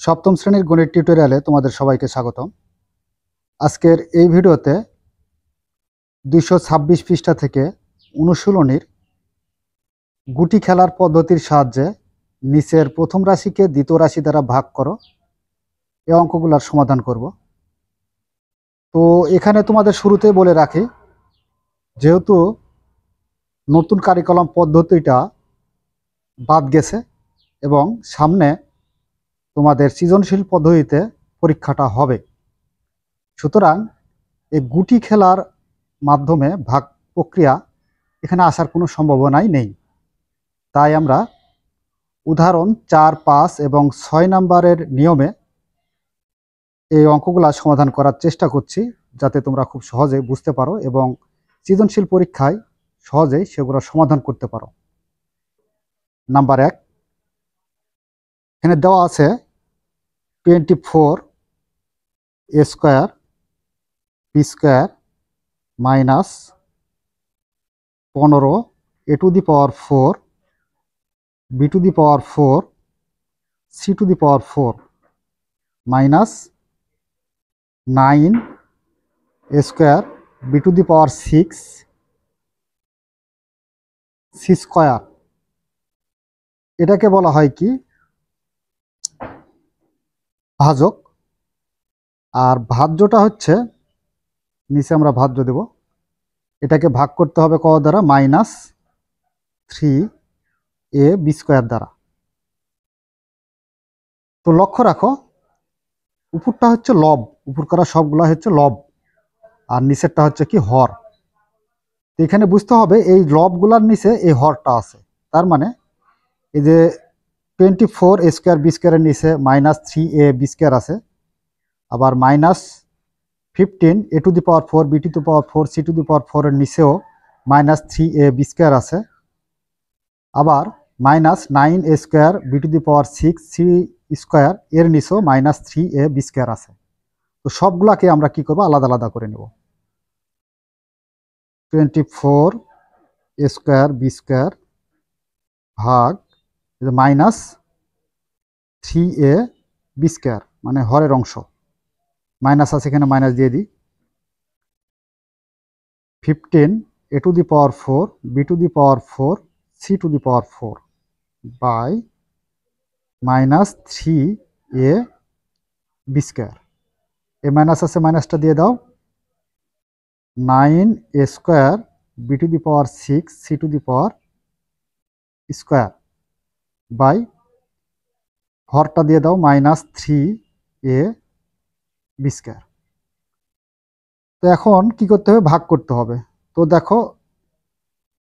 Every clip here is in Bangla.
সপ্তম শ্রেণীর গণিত টিউটোরিয়ালে তোমাদের সবাইকে স্বাগতম। আজকের এই ভিডিওতে 226 পৃষ্ঠা থেকে অনুশীলনীর গুটি খেলার পদ্ধতির সাহায্যে নিচের প্রথম রাশিকে দ্বিতীয় রাশি দ্বারা ভাগ করো এই অঙ্কগুলোর সমাধান করব। তো এখানে তোমাদের শুরুতে বলে রাখি, যেহেতু নতুন কারিকুলাম পদ্ধতিটা বাদ গেছে এবং সামনে তোমাদের সৃজনশীল পদ্ধতিতে পরীক্ষাটা হবে, সুতরাং এই গুটি খেলার মাধ্যমে ভাগ প্রক্রিয়া এখানে আসার কোনো সম্ভাবনাই নেই। তাই আমরা উদাহরণ 4, 5 এবং 6 নম্বরের নিয়মে এই অঙ্কগুলা সমাধান করার চেষ্টা করছি, যাতে তোমরা খুব সহজে বুঝতে পারো এবং সৃজনশীল পরীক্ষায় সহজেই সেগুলো সমাধান করতে পারো। নাম্বার 1, এখানে দেওয়া আছে 24 a square b square minus 15 a to the power 4 b to the power 4 c to the power 4 minus 9 a square b to the power 6 c square. এটাকে বলা হয় কি? ভাজক। আর ভাজ্যটা হচ্ছে, নিচে আমরা ভাজ্য দেব, এটাকে ভাগ করতে হবে কত দ্বারা? -3ab স্কোয়ার দ্বারা। তো লক্ষ্য রাখো, উপরটা হচ্ছে লব, উপর করা সবগুলা হচ্ছে লব, আর নিচেরটা হচ্ছে কি? হর। তো এখানে বুঝতে হবে এই লবগুলার নিচে এই হরটা আছে। তার মানে এই যে 24 a স্কোয়ার b স্কোয়ারের নিচে -3ab স্কোয়ার আছে, আবার -15 a to the power 4 b to the power 4 c to the power 4 এর নিচেও -3ab স্কোয়ার আছে, আবার -9 a square b to the power 6 c square এর নিচেও -3ab স্কোয়ার আছে। তো সবগুলাকে আমরা কি করব? আলাদা আলাদা করে নেব। 24 a স্কোয়ার b স্কোয়ার ভাগ -3ab স্কোয়ার, মানে হরের অংশ, মাইনাস আছে এখানে, মাইনাস দিয়ে দিই। 15 a to the power 4 b to the power 4 c to the power 4 by -3ab square. এ মাইনাস আছে, মাইনাসটা দিয়ে দাও। 9a square b to the power 6 c to the power square by হরটা দিয়ে দাও -3ab স্কোয়ার। তো এখন কি করতে হবে? ভাগ করতে হবে। তো দেখো,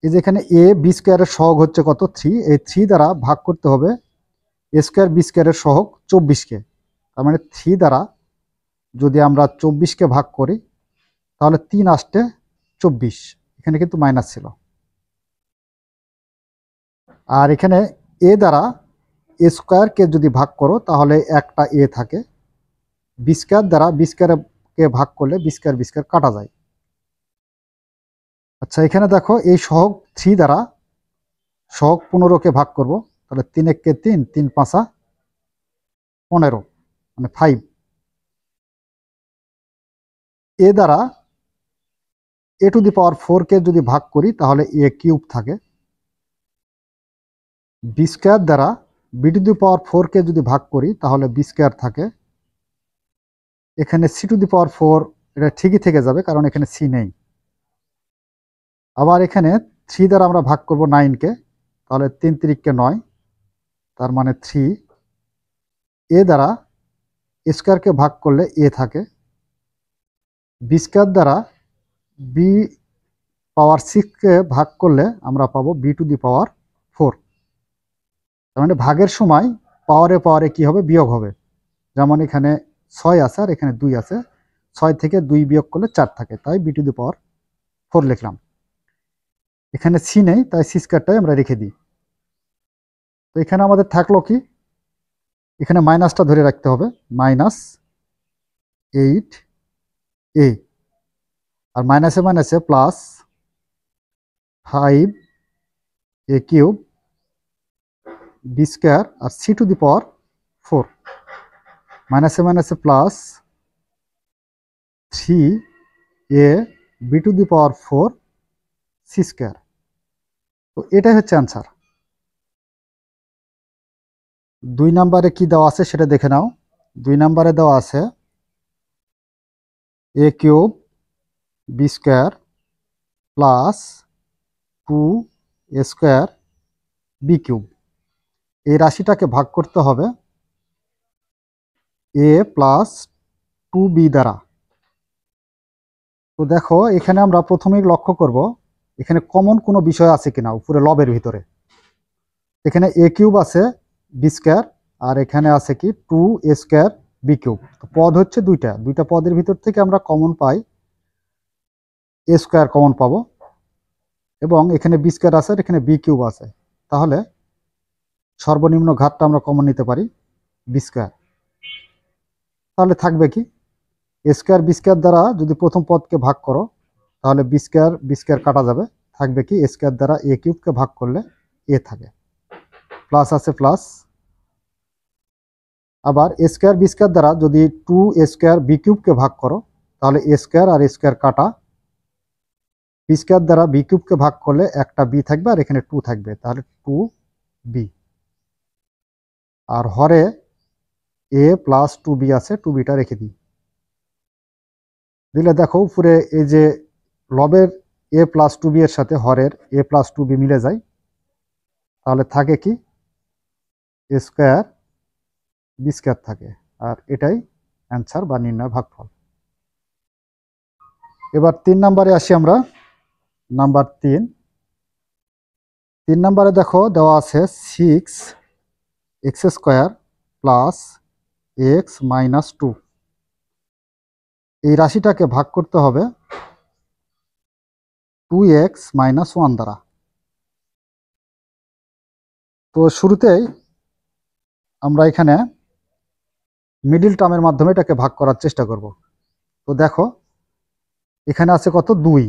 এই যে এখানে a b স্কোয়ারের সহগ হচ্ছে কত? 3। এই 3 দ্বারা ভাগ করতে হবে a স্কোয়ার b স্কোয়ারের সহগ 24কে। তার মানে 3 দ্বারা যদি আমরা 24কে ভাগ করি, তাহলে 3 আসতে 24, এখানে কিন্তু মাইনাস ছিল। আর এখানে a দ্বারা a স্কোয়ারকে যদি ভাগ করো, তাহলে একটা a থাকে। b স্কোয়ার দ্বারা b স্কোয়ারকে ভাগ করলে b স্কোয়ার b স্কোয়ার কাটা যায়। আচ্ছা, এখানে দেখো, এই সহগ 3 দ্বারা সহগ 15কে ভাগ করব, তাহলে 3 একে 3, 3 5 15, মানে 5। এ দ্বারা a টু দি পাওয়ার 4কে যদি ভাগ করি, তাহলে a কিউব থাকে। b স্কোয়ার দ্বারা b টু দি পাওয়ার 4কে যদি ভাগ করি, তাহলে b স্কোয়ার থাকে। এখানে c টু দি পাওয়ার 4 এটা ঠিকই থেকে যাবে, কারণ এখানে c নেই। আবার এখানে 3 দ্বারা আমরা ভাগ করব 9কে, তাহলে 3 3কে 9, তার মানে 3। এ দ্বারা a স্কোয়ারকে ভাগ করলে a থাকে। b স্কোয়ার দ্বারা b পাওয়ার 6কে ভাগ করলে আমরা পাবো b টু দি পাওয়ার 4। তার মানে ভাগের সময় পাওয়ারে পাওয়ারে কি হবে? বিয়োগ হবে। যেমন এখানে 6 আছে আর এখানে 2 আছে, 6 থেকে 2 বিয়োগ করলে 4 থাকে, তাই b টু দি পাওয়ার 4 লিখলাম। এখানে c নেই, তাই c স্কোয়ারটাই আমরা রেখে দিই। তো এখানে আমাদের থাকলো কি? এখানে মাইনাসটা ধরে রাখতে হবে, -8a, আর মাইনাসে মাইনাসে plus 5a cube b square আর c টু দি পাওয়ার 4। মাইনাসে প্লাস 3ab⁴ সি স্কোয়ার। তো এটাই হচ্ছে অ্যান্সার। 2 নম্বরে কি দেওয়া আছে সেটা দেখে নাও। 2 নম্বরে দেওয়া আছে a³ b² plus 2a² b³ এই রাশিটাকে ভাগ করতে হবে a প্লাস 2b দ্বারা। তো দেখো এখানে আমরা প্রথমেই লক্ষ্য করব এখানে কমন কোনো বিষয় আছে কিনা উপরে লবের ভিতরে। এখানে a³ আছে b² আর এখানে আছে কি 2a² b³। তো পদ হচ্ছে দুইটা পদের ভিতর থেকে আমরা কমন পাই a² কমন পাবো এবং এখানে b² আছে আর এখানে b³ আছে। তাহলে সর্বনিম্ন ঘাতটা আমরা কমন নিতে পারি b²। তাহলে থাকবে কি a² b² দ্বারা যদি প্রথম পদকে ভাগ করো তাহলে b² কাটা যাবে, থাকবে কি a² দ্বারা a³ কে ভাগ করলে a থাকে, প্লাস আছে প্লাস। আবার a² b² দ্বারা যদি 2a² b³ কে ভাগ করো তাহলে a² আর a² কাটা, b² দ্বারা b³ কে ভাগ করলে একটা b থাকবে আর এখানে 2 থাকবে, তাহলে 2b। R Hare a plus 2b আছে, 2bটা রেখে দিই। দিলে দেখো উপরে এই যে লবের a প্লাস 2b এর সাথে হরের a প্লাস 2b মিলে যায়, তাহলে থাকে কি a² b² থাকে। আর এটাই অ্যান্সার বা নির্ণয় ভাগফল। এবার 3 নম্বরে আসি আমরা। নাম্বার 3 নম্বরে দেখো দেওয়া আছে 6x² প্লাস x মাইনাস 2 এই রাশিটাকে ভাগ করতে হবে 2x মাইনাস 1 দ্বারা। তো শুরুতেই আমরা এখানে মিডিল টার্মের মাধ্যমে এটাকে ভাগ করার চেষ্টা করব। তো দেখো এখানে আছে কত 2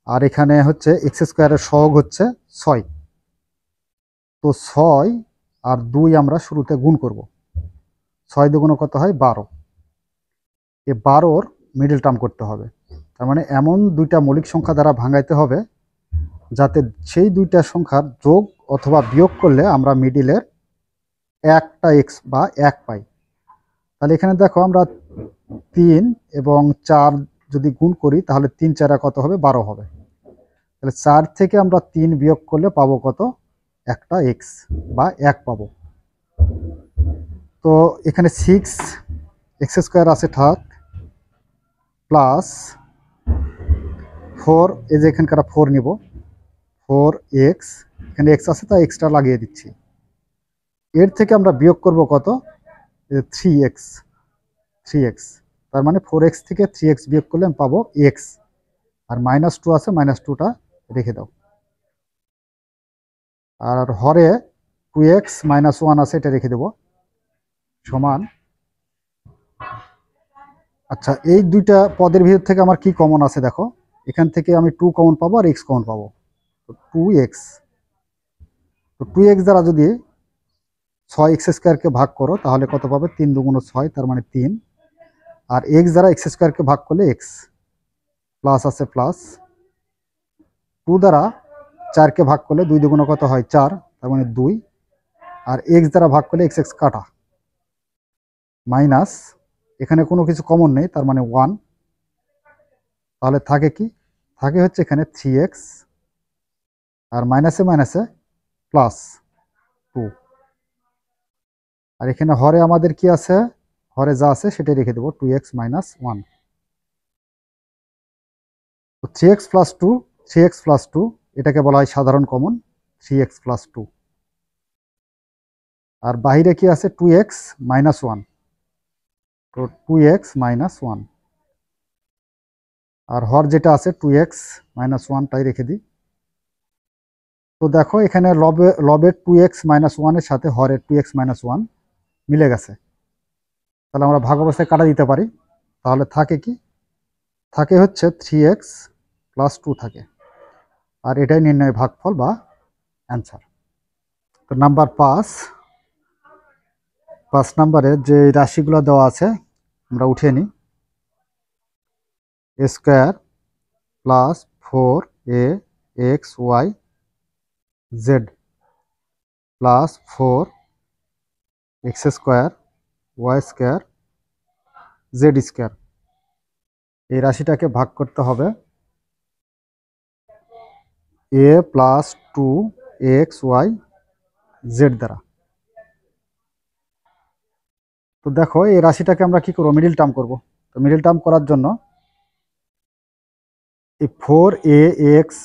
আর এখানে হচ্ছে x² এর সহগ হচ্ছে 6। তো 6 আর 2 আমরা শুরুতে গুণ করব। 6 দুগুণ কত হয় 12। এই 12-র মিডিল টার্ম করতে হবে। তার মানে এমন দুইটা মৌলিক সংখ্যা দ্বারা ভাঙাইতে হবে যাতে সেই দুইটা সংখ্যার যোগ অথবা বিয়োগ করলে আমরা মিডিলের একটা এক্স বা 1 পাই। তাহলে এখানে দেখো আমরা 3 এবং 4 যদি গুণ করি তাহলে 3 4 কত হবে 12 হবে। তাহলে 4 থেকে আমরা 3 বিয়োগ করলে পাবো কত একটা এক্স বা 1 পাবো। তো এখানে 6x² আছে থাক প্লাস 4 এই যে এখানকার 4 নিব 4x এখানে x আছে তাই এক্সট্রা লাগিয়ে দিচ্ছি। এর থেকে আমরা বিয়োগ করব কত 3x তার মানে 4x থেকে 3x বিয়োগ করলে আমি পাবো x আর -2 আছে -2টা রেখে দাও। আর হরে 2x - 1 আছে এটা রেখে দেব সমান। আচ্ছা এই দুইটা পদের ভিতর থেকে আমার কি কমন আছে দেখো, এখান থেকে আমি 2 কমন পাবো আর x কমন পাবো। তো 2x, তো 2x দ্বারা যদি 6x² কে ভাগ করো তাহলে কত পাবে 3 দুগুণ 6 তার মানে 3। আর x দ্বারা x² কে ভাগ করলে x, প্লাস আছে প্লাস। 2 দ্বারা 4 কে ভাগ করলে 2 দুগুণ কত হয় 4 তার মানে 2। আর x দ্বারা ভাগ করলে x কাটা মাইনাস, এখানে কোনো কিছু কমন নেই তার মানে 1। তাহলে থাকে কি থাকে হচ্ছে এখানে 3x আর মাইনাসে মাইনাসে প্লাস 2। আর এখানে হরে আমাদের কি আছে, হরে যা আছে সেটাই রেখে দেবো 2x - 1। তো 3x + 2 এটাকে বলা হয় সাধারণ কমন 3x + 2। আর বাহিরে কি আছে 2x - 1, তো 2x - 1। আর হর যেটা আছে 2x - 1টাই রেখে দিই। তো দেখো এখানে লবের 2x - 1 এর সাথে হরের 2x - 1 মিলে গেছে। তাহলে আমরা ভাগ অবস্থায় কাটা দিতে পারি। তাহলে থাকে কি থাকে হচ্ছে 3x + 2 থাকে। আর এটাই নির্ণয় ভাগফল বা অ্যান্সার। তো নাম্বার 5 5 নম্বরে যে রাশিগুলো দেওয়া আছে আমরা উঠিয়ে নিই। a square plus 4a x y z plus 4 x square y square z square, এই রাশিটাকে ভাগ করতে হবে a প্লাস 2xy z দ্বারা। তো দেখো এই রাশিটাকে আমরা কি করবো, মিডিল টার্ম করব। তো মিডিল টার্ম করার জন্য এই 4axyz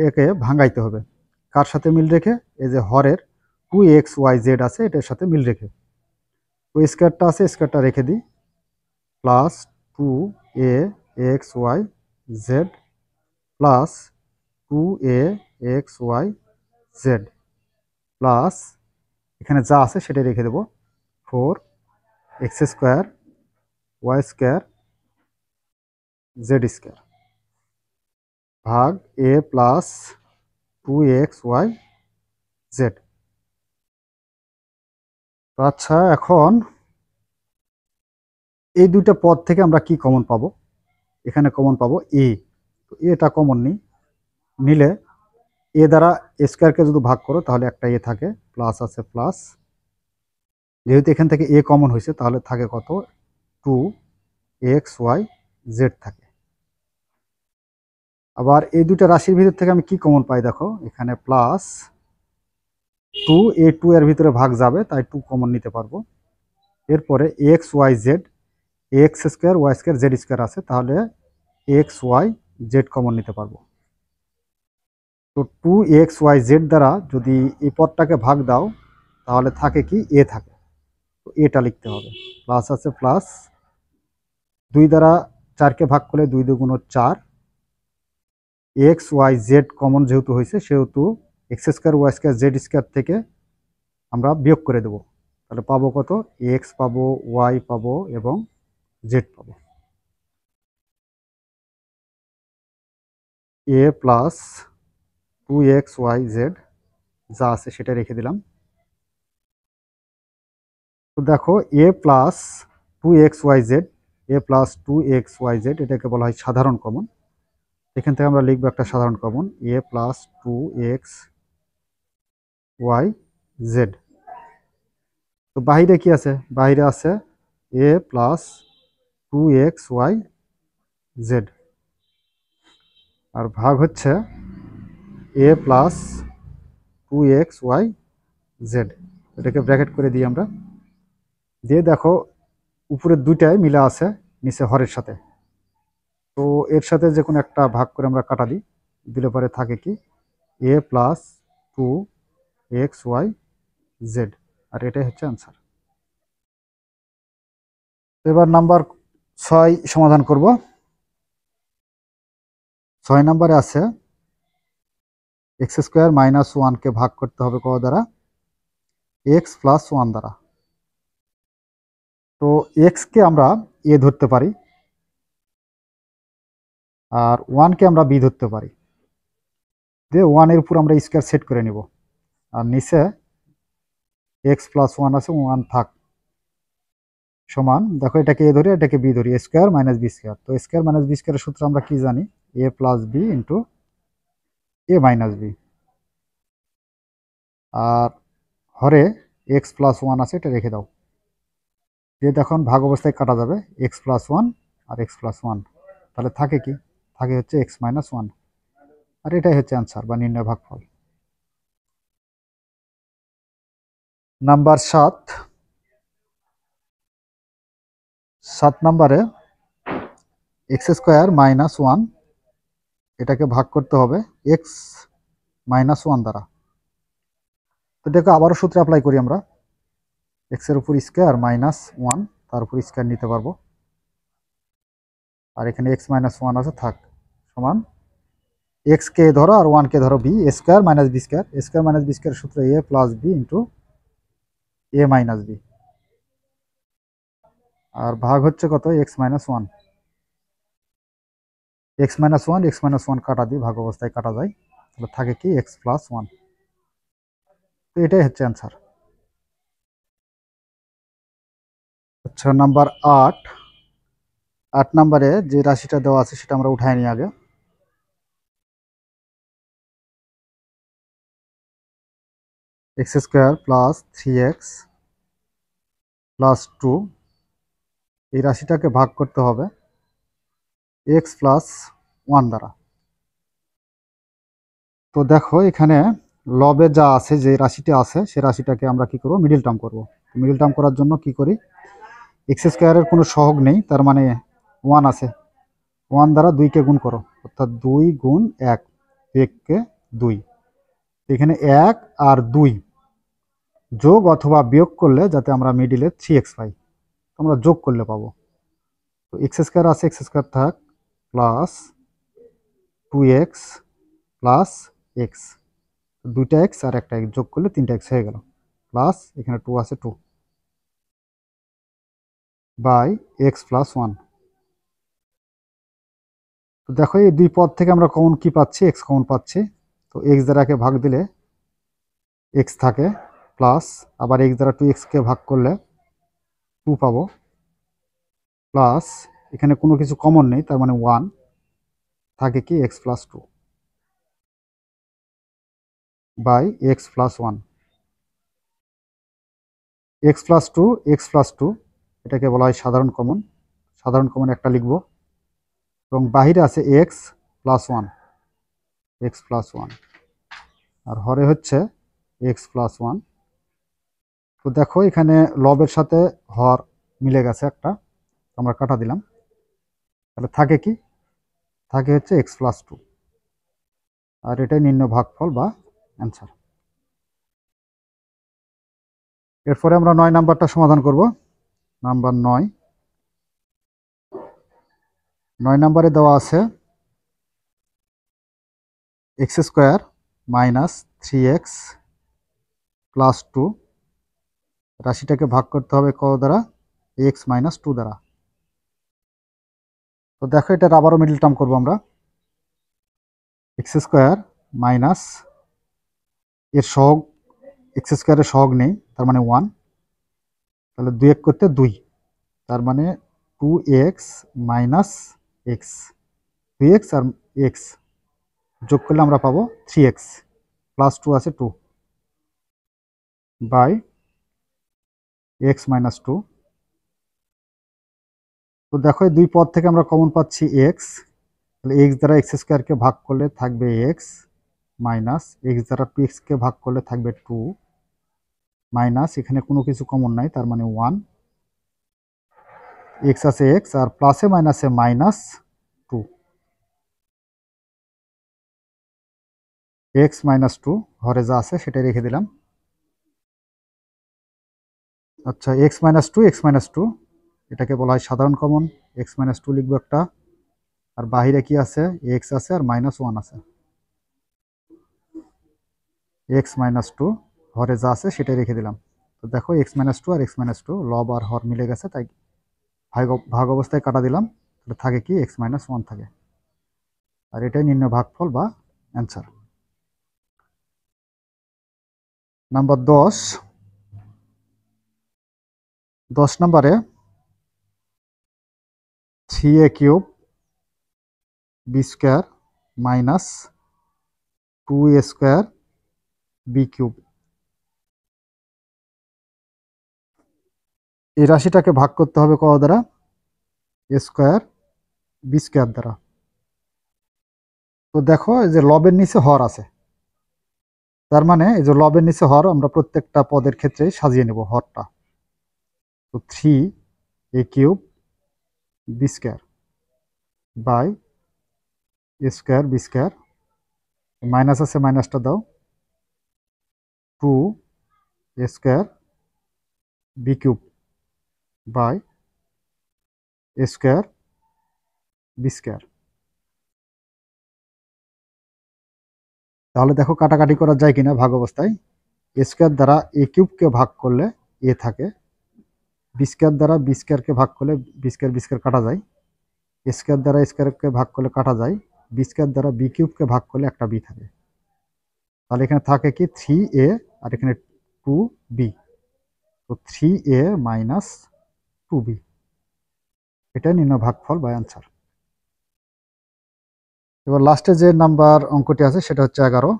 একে ভাঙাইতে হবে। কার সাথে মিল রেখে? এই যে হরের 2xyz আছে এটার সাথে মিল রেখে। তো স্কয়ারটা আছে, স্কয়ারটা রেখে দিই, plus 2axyz plus 2axyz plus এখানে যা আছে সেটা রেখে দেব 4x square y square z square ভাগ a প্লাস 2xyz। আচ্ছা, এখন এই দুইটা পদ থেকে আমরা কি কমন পাবো? এখানে কমন পাবো এ। তো এটা কমন নিলে এ দ্বারা স্কয়ারকে যদি ভাগ করো তাহলে একটা এ থাকে, প্লাস আছে প্লাস, যেহেতু এখান থেকে এ কমন হয়েছে তাহলে থাকে কত, 2xyz থাকে। আবার এই দুইটা রাশির ভিতর থেকে আমি কি কমন পাই দেখো, এখানে প্লাস 2, এ 2 এর ভিতরে ভাগ যাবে তাই 2 কমন নিতে পারবো। এরপরে xyz, x square y square z square আছে, তাহলে xyz কমন নিতে পারবো। তো 2xyz দ্বারা যদি এই পদটাকে ভাগ দাও তাহলে থাকে কি, এ থাকে। তো এটা লিখতে হবে, প্লাস আছে প্লাস, 2 দ্বারা 4কে ভাগ করলে 2 2 গুণ 4, xyz কমন যেহেতু হয়েছে সেহেতু x square y square z square থেকে আমরা বিয়োগ করে দেব। তাহলে পাবো কত, এক্স পাবো, ওয়াই পাবো এবং জেড পাবো। এ প্লাস 2xyz যা আছে সেটা রেখে দিলাম। তো দেখো এ প্লাস 2xyz, এ প্লাস 2xyz এটাকে বলা হয় সাধারণ কমন। এখান থেকে আমরা লিখবো একটা সাধারণ কমন, এ প্লাস 2xyz। তো বাহিরে কি আছে, বাহিরে আছে এ প্লাস 2xyz আর ভাগ হচ্ছে এ প্লাস 2xyz। এটাকে ব্র্যাকেট করে দিই আমরা, দিয়ে দেখো উপরের দুইটাই মিলা আছে নিচে হরের সাথে। তো এর সাথে যে কোনো একটা ভাগ করে আমরা কাটা দিই, দিলে পরে থাকে কি, এ প্লাস 2xyz, আর এটাই হচ্ছে আনসার। এবার নাম্বার 6 সমাধান করব। 6 নম্বরে আছে এক্স স্কোয়ার মাইনাস 1কে ভাগ করতে হবে ক দ্বারা, এক্স প্লাস 1 দ্বারা। তো এক্সকে আমরা এ ধরতে পারি আর 1কে আমরা বি ধরতে পারি, দিয়ে 1 এর উপর আমরা স্কোয়ার সেট করে নিব, আর নিচে এক্স প্লাস 1 আছে, 1 থাক, সমান, দেখো এটাকে এ ধরি এটাকে বি ধরি, এ স্কোয়ার মাইনাস বি স্কোয়ার। তো স্কোয়ার মাইনাস বি স্কোয়ারের সূত্র আমরা কি জানি, এ plus b into a minus b. R Hare x plus 1 আছে, এটা রেখে দাও, দিয়ে দেখুন ভাগ অবস্থায় কাটা যাবে এক্স প্লাস 1 আর এক্স প্লাস 1, তাহলে থাকে কি, থাকে হচ্ছে এক্স মাইনাস 1, আর এটাই হচ্ছে অ্যান্সার বা নির্ণয় ভাগফল। নাম্বার 7 নম্বরে এক্স স্কোয়ার মাইনাস 1 এটাকে ভাগ করতে হবে এক্স মাইনাস 1 দ্বারা। তো এটাকে আবারও সূত্রে অ্যাপ্লাই করি আমরা, এক্স এর উপর স্কোয়ার মাইনাস 1, তার উপর স্কোয়ার নিতে পারবো, আর এখানে এক্স মাইনাস 1 আছে থাক, সমান এক্স কে ধরো আর 1 কে ধরো b, square minus b square, square minus b square সূত্র a plus b into a minus b, আর ভাগ হচ্ছে কত, x minus 1, x minus 1 x minus 1 কাটা দিই, ভাগ অবস্থায় কাটা যায়, তাহলে থাকে কি এক্স প্লাস 1। তো এটাই হচ্ছে অ্যান্সার। আচ্ছা, নাম্বার 8। 8 নম্বরে যে রাশিটা দেওয়া আছে সেটা আমরা উঠায় নিই আগে। X square plus 3x plus 2, এই রাশিটাকে ভাগ করতে হবে x প্লাস 1 দ্বারা। তো দেখো এখানে লবে যা আছে, যে রাশিটা আছে সে রাশিটাকে আমরা কি করব, মিডল টার্ম করব। মিডল টার্ম করার জন্য কি করি, এক্স স্কোয়ারের কোনো সহগ নেই, তার মানে 1 আছে, 1 দ্বারা 2কে গুণ করো, অর্থাৎ 2 গুণ 1, 1কে 2। এখানে 1 আর 2 যোগ অথবা বিয়োগ করলে যাতে আমরা মিডিলে 3x পাই, আমরা যোগ করলে পাবো। তো এক্স স্কোয়ার আছে, এক্স স্কোয়ার থাক, প্লাস 2x প্লাস এক্স, 2টা এক্স আর একটা এক্স যোগ করলে 3টা এক্স হয়ে গেল, প্লাস এখানে 2 আছে 2 বাই এক্স প্লাস 1। তো দেখো এই দুই পদ থেকে আমরা কমন কি পাচ্ছি, এক্স কমন পাচ্ছি। তো এক্স দ্বারাকে ভাগ দিলে এক্স থাকে, প্লাস আবার এক্স দ্বারা 2xকে ভাগ করলে 2 পাবো, প্লাস এখানে কোনো কিছু কমন নেই, তার মানে 1 থাকে কি x plus 2 by x plus 1। X plus 2, x plus 2, এটাকে বলা হয় সাধারণ কমন। সাধারণ কমন একটা লিখব, এবং বাহিরে আছে এক্স প্লাস 1, এক্স প্লাস 1, আর হরে হচ্ছে এক্স প্লাস 1। তো দেখো এখানে লবের সাথে হর মিলে গেছে একটা, আমরা কাটা দিলাম, তাহলে থাকে কি, থাকে হচ্ছে এক্স প্লাস 2, আর এটাই নির্ণয় ভাগফল বা অ্যান্সার। এরপরে আমরা 9 নাম্বারটা সমাধান করব। নাম্বার 9। 9 নাম্বারে দেওয়া আছে x square minus 3x plus 2, রাশিটাকে ভাগ করতে হবে কত দ্বারা, এক্স মাইনাস 2 দ্বারা। তো দেখো এটার আবারও মিডল টার্ম করবো আমরা, এক্স স্কোয়ার মাইনাস এর সহগ, এক্স স্কোয়ারের সহগ নেই, তার মানে 1, তাহলে 2 এক করতে 2, তার মানে 2x মাইনাস এক্স, 2x আর এক্স যোগ করলে আমরা পাবো 3x প্লাস 2 আছে 2 বাই এক্স মাইনাস 2। তো দেখো এই দুই পদ থেকে আমরা কমন পাচ্ছি এক্স, তাহলে এক্স দ্বারা এক্স স্কোয়ারকে ভাগ করলে থাকবে এক্স, মাইনাস এক্স দ্বারা 2xকে ভাগ করলে থাকবে 2, মাইনাস এখানে কোনো কিছু কমন নাই, তার মানে 1, এক্স আছে এক্স, আর প্লাসে মাইনাসে মাইনাস 2, এক্স মাইনাস 2 ঘরে যা আছে সেটাই রেখে দিলাম। আচ্ছা, এক্স মাইনাস 2, এক্স মাইনাস 2, এটাকে বলা হয় সাধারণ কমন, এক্স মাইনাস 2 লিখবো একটা, আর বাহিরে কি আছে, এক্স আছে আর মাইনাস 1 আছে, এক্স মাইনাস 2 ঘরে যা আছে সেটাই রেখে দিলাম। তো দেখো এক্স মাইনাস 2 আর এক্স মাইনাস 2 লব আর হর মিলে গেছে, তাই ভাগ অবস্থায় কাটা দিলাম, তাহলে থাকে কি এক্স মাইনাস 1 থাকে, আর এটাই নির্ণয় ভাগফল বা অ্যান্সার। নাম্বার 10। 10 নম্বরে 3a cube b square minus 2a square b cube, এই রাশিটাকে ভাগ করতে হবে কত দ্বারা, এ স্কোয়ার বি স্কোয়ার দ্বারা। তো দেখো এই যে লবের নিচে হর আছে, তার মানে এই যে লবের নিচে হর আমরা প্রত্যেকটা পদের ক্ষেত্রে সাজিয়ে নেব হরটা। তো 3a cube b square by a square b square, minus আছে মাইনাসটা দাও, 2a square b cube by a square b square. তাহলে দেখো কাটাকাটি করা যায় কিনা ভাগ অবস্থায়, এ স্কোয়ার দ্বারা এ কিউবকে ভাগ করলে এ থাকে, বি স্কোয়ার দ্বারা বি স্কোয়ারকে ভাগ করলে বি স্কোয়ার কাটা যায়, এ স্কোয়ার দ্বারা স্কোয়ারকে ভাগ করলে কাটা যায়, বি স্কোয়ার দ্বারা বি কিউবকে ভাগ করলে একটা বি থাকে, তাহলে এখানে থাকে কি 3a আর এখানে 2b, তো 3a মাইনাস 2b। এটাই নির্ণয় ভাগফল বা অ্যান্সার। এবার লাস্টে যে নাম্বার অঙ্কটি আছে সেটা হচ্ছে 11।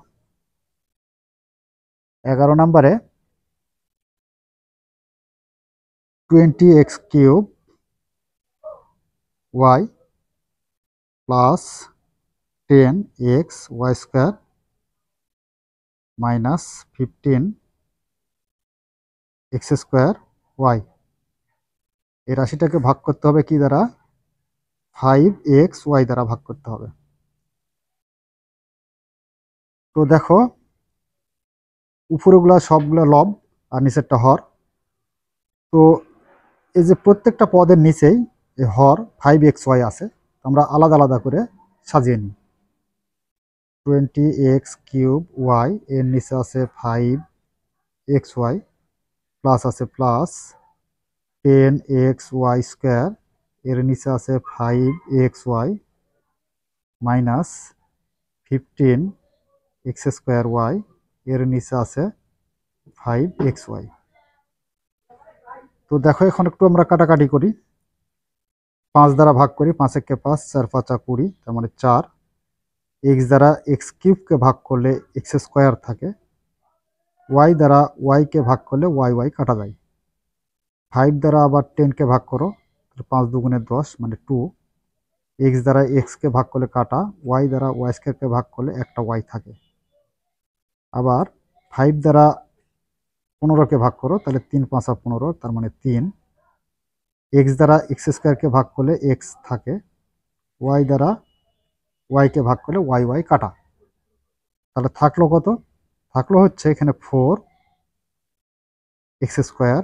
11 নাম্বারে 20x³ y plus 10xy² minus 15x² এই রাশিটাকে ভাগ করতে হবে কি দ্বারা? 5xy দ্বারা ভাগ করতে হবে। তো দেখো উপরেগুলা সবগুলো লব আর নিচেরটা হর। তো এই যে প্রত্যেকটা পদের নিচেই এই হর 5xy আছে, আমরা আলাদা আলাদা করে সাজিয়ে নিই। 20x³ এর নিচে আছে 5xy প্লাস আছে প্লাস 10xy² এর নিচে আছে 5xy মাইনাস 15x² এর নিচে আছে 5xy। তো দেখো এখন একটু আমরা কাটাকাটি করি, 5 দ্বারা ভাগ করি, 5 একে 5, 4 5 20, তার মানে 4। x দ্বারা x³ ভাগ করলে x² থাকে, y দ্বারা y কে ভাগ করলে y কাটা যায়। 5 দ্বারা আবার 10 ভাগ করো, 5 দুগুণে 10 মানে 2। x দ্বারা x কে ভাগ করলে কাটা, y দ্বারা y² কে ভাগ করলে একটা y থাকে। আবার 5 দ্বারা 15 কে ভাগ করো, তাহলে 3 5 15, তার মানে 3। x দ্বারা x² কে ভাগ করলে x থাকে, y দ্বারা y কে ভাগ করলে y কাটা। তাহলে থাকলো কত? থাকলো হচ্ছে এখানে 4x²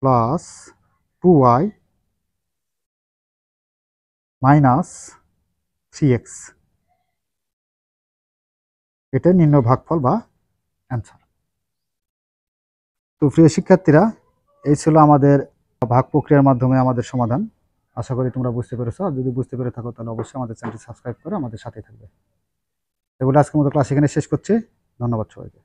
plus 2y minus 3x। এটা নির্ণয় ভাগফল বা অ্যান্সার। তো প্রিয় শিক্ষার্থীরা, এই ছিল আমাদের ভাগ প্রক্রিয়ার মাধ্যমে আমাদের সমাধান। আশা করি তোমরা বুঝতে পেরেছো। আর যদি বুঝতে পেরে থাকো তাহলে অবশ্যই আমাদের চ্যানেলটি সাবস্ক্রাইব করে আমাদের সাথে থাকবে। এগুলো আজকের মতো ক্লাস এখানে শেষ করছি। ধন্যবাদ সবাইকে।